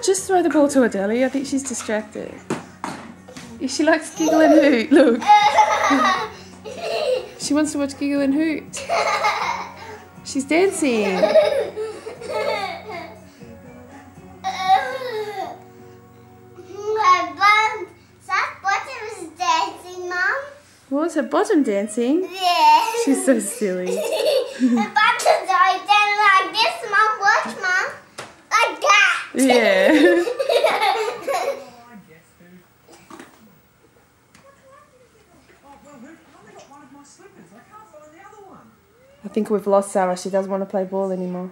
just throw the ball to Adele. I think she's distracted. She likes Giggle and Hoot. Look. She wants to watch Giggle and Hoot. She's dancing. What was her bottom dancing? Yeah. She's so silly. The buttons are then like this, Mom. Watch, Mom. Like that. Yeah. I think we've lost Sarah. She doesn't want to play ball anymore.